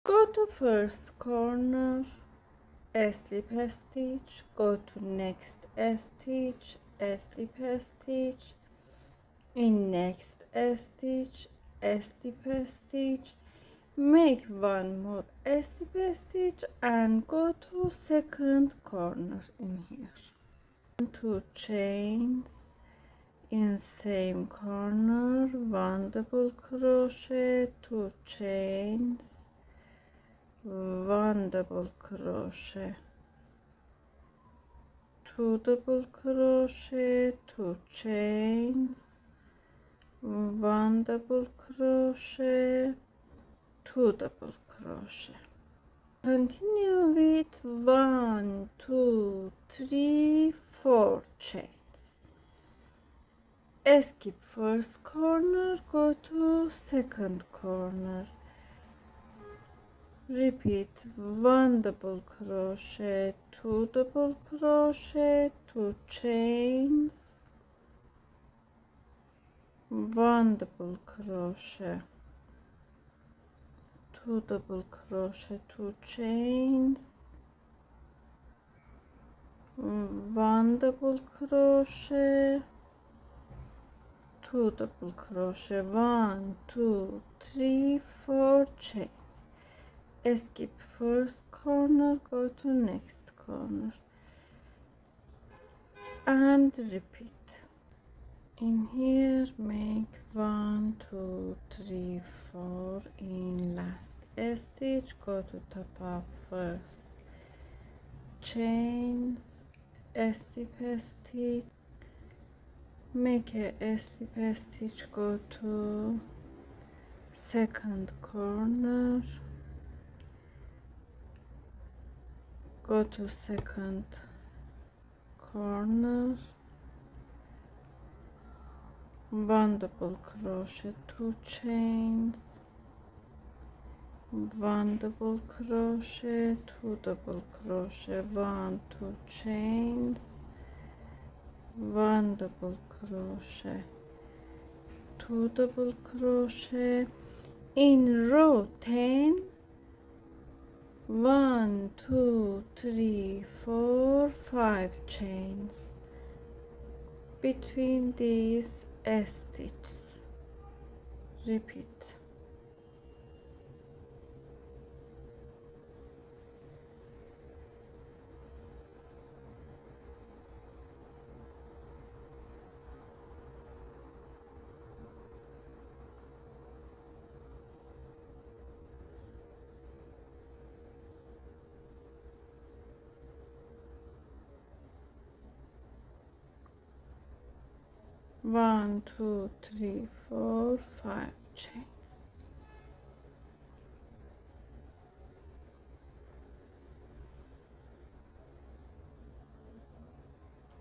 Go to first corner, slip a stitch, go to next stitch, slip a stitch, in next stitch, slip a stitch, make one more slip a stitch and go to second corner in here. 2 chains in same corner, 1 double crochet, 2 chains, 1 double crochet, 2 double crochet, 2 chains, 1 double crochet, 2 double crochet. Continue with 1, 2, 3, 4 chains. Skip first corner, go to second corner. Repeat 1 double crochet, 2 double crochet, 2 chains, 1 double crochet, 2 double crochet, 2 chains, 1 double crochet, 2 double crochet, 1, 2, 3, 4 chains. Skip first corner, go to next corner and repeat. In here make 1, 2, 3, 4 in last stitch, go to top of first chains, slip a stitch, make a slip a stitch, go to second corner, go to second corner, 1 double crochet, 2 chains, 1 double crochet, 2 double crochet, 1, 2 chains, 1 double crochet, 2 double crochet. In row 10, 1, 2, 3, 4, 5 chains between these stitches. Repeat. One, two, three, 4, 5 chains.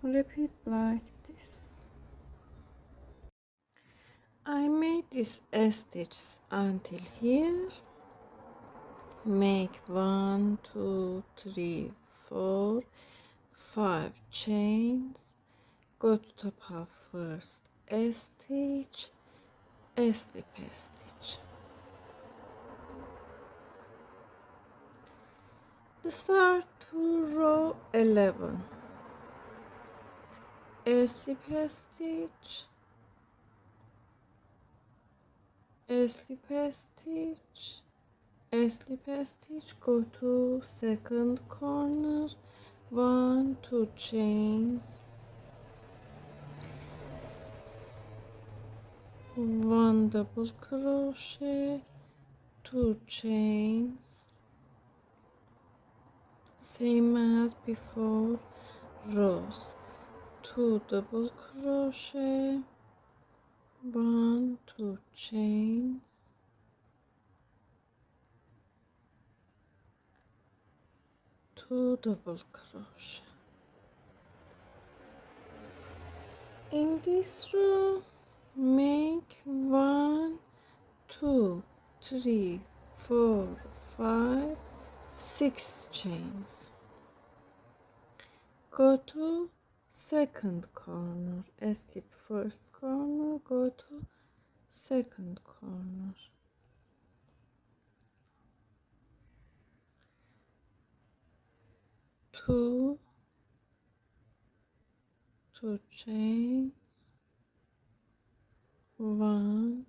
Repeat like this. I made this stitches until here. Make 1, 2, 3, 4, 5 chains. Go to top of first stitch, slip a stitch. Start to row 11. Slip a stitch, slip a stitch, slip a stitch. Go to second corner, 1, 2 chains, 1 double crochet, 2 chains, same as before rows, 2 double crochet, 1, 2 chains, 2 double crochet. In this row make 1, 2, 3, 4, 5, 6 chains. Go to second corner, skip first corner, go to second corner, two, two chains, one,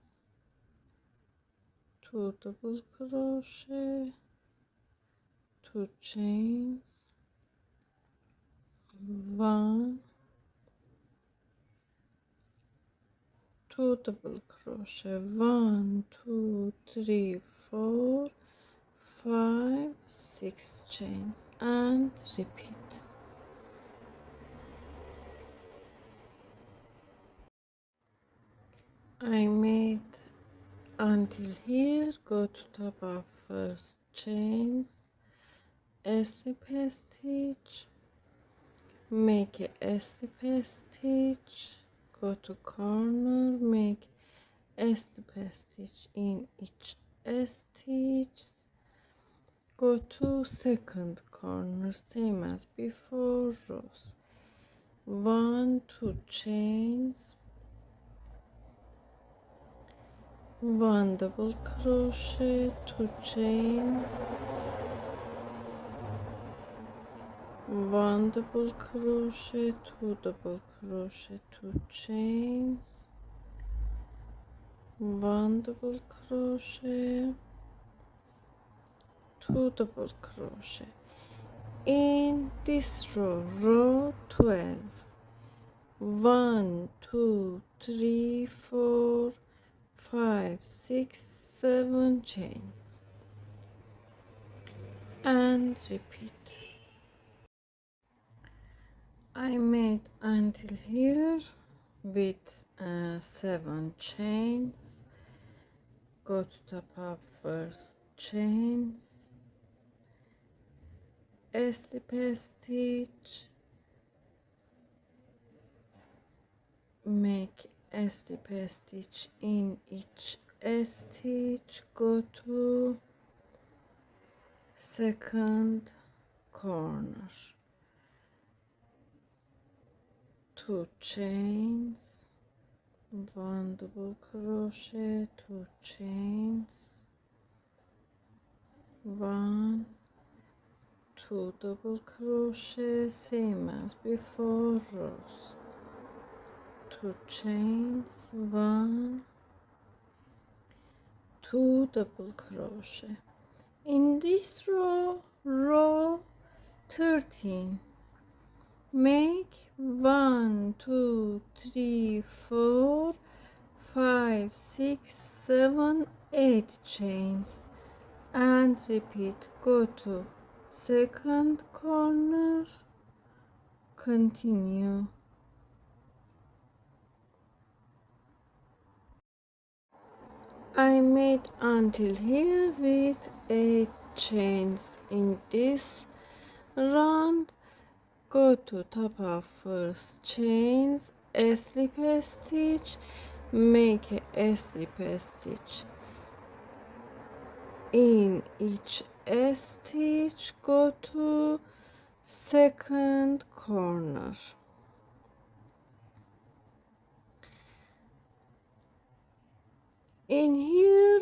two double crochet, two chains, one, two double crochet, one, two, three, four, five, six chains, and repeat. I made until here, go to top of first chains, slip stitch, make a slip stitch, go to corner, make a slip stitch in each stitch, go to second corner, same as before, rows, one, two chains, one double crochet, two chains, one double crochet, two double crochet, two chains, one double crochet, two double crochet. In this row 12, 1, 2, 3, 4, 5, 6, 7 chains, and repeat. I made until here with 7 chains, go to top of first chains, slip stitch, make a slip stitch in each stitch, go to second corner, two chains, one double crochet, two chains, one, two double crochet, same as before, rows, two chains, one, two double crochet. In this row 13, make 1, 2, 3, 4, 5, 6, 7, 8 chains, and repeat. Go to second corner, continue. I made until here with 8 chains in this round. Go to top of first chains, a slip stitch, make a slip stitch in each stitch, go to second corner. In here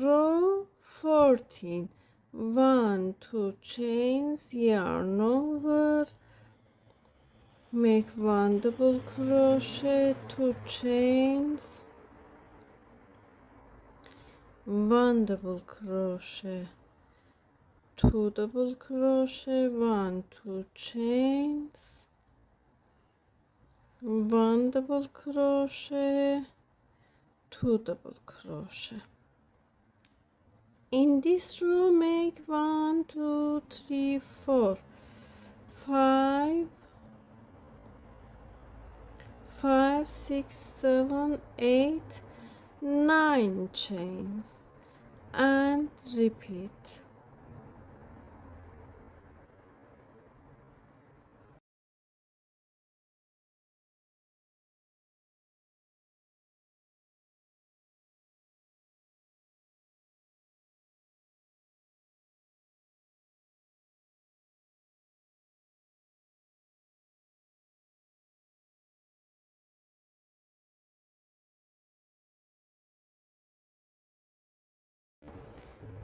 row 14, 1, 2 chains, yarn over, make one double crochet, two chains, one double crochet, two double crochet, one, two chains, one double crochet, two double crochet. In this row make 1, 2, 3, 4, 5, 5, 6, 7, 8, 9 chains, and repeat.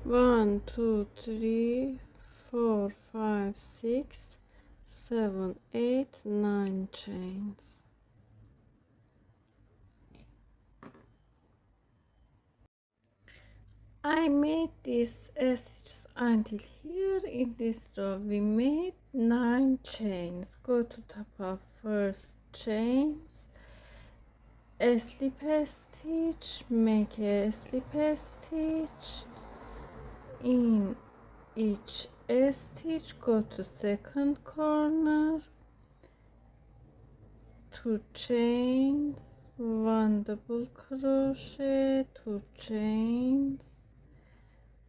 One, two, three, four, five, 6, 7, 8, 9 chains. I made these stitches until here. In this row we made 9 chains. Go to top of first chains, a slip stitch, make a slip stitch in each stitch. Go to second corner, 2 chains, 1 double crochet, 2 chains,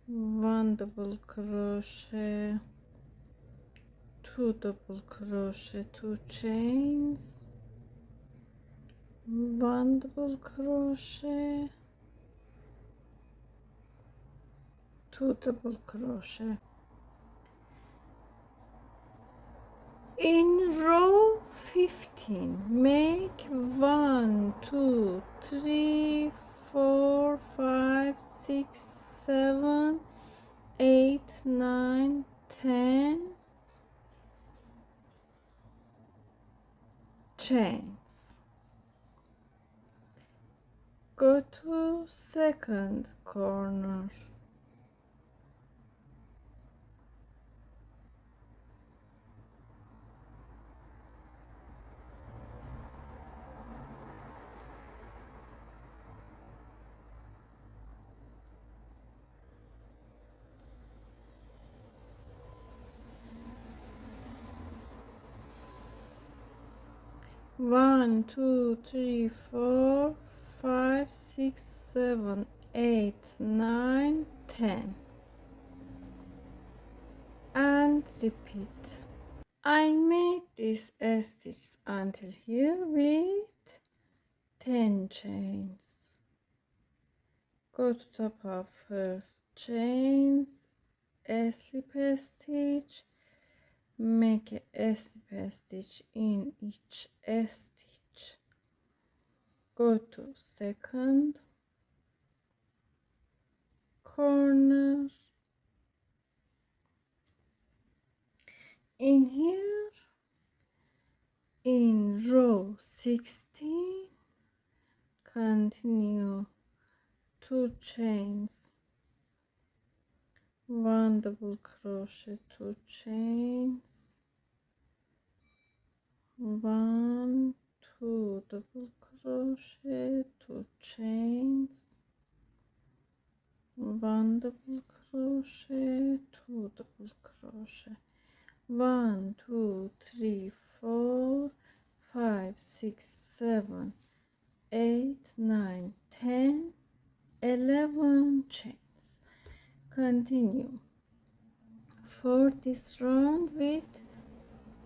1 double crochet, 2 double crochet, 2 chains, 1 double crochet, 2 double crochet. In row 15 make 1, 2, 3, 4, 5, 6, 7, 8, 9, 10 chains. Go to second corner, 1, 2, 3, 4, 5, 6, 7, 8, 9, 10 and repeat. I made this stitch until here with 10 chains. Go to top of first chains, a slip stitch, make a slip stitch in each stitch. Go to second corner. In here, in row 16, continue 2 chains, 1 double crochet, 2 chains, 1, 2 double crochet, 2 chains, 1 double crochet, 2 double crochet, 1, 2, 3, 4, 5, 6, 7, 8, 9, 10, 11 chains. Continue for this round with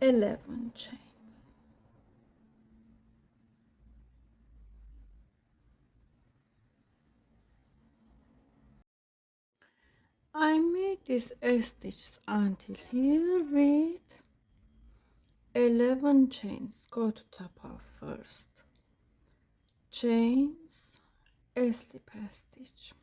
11 chains. I made this stitch until here with 11 chains. Go to top of first chains, a slip stitch,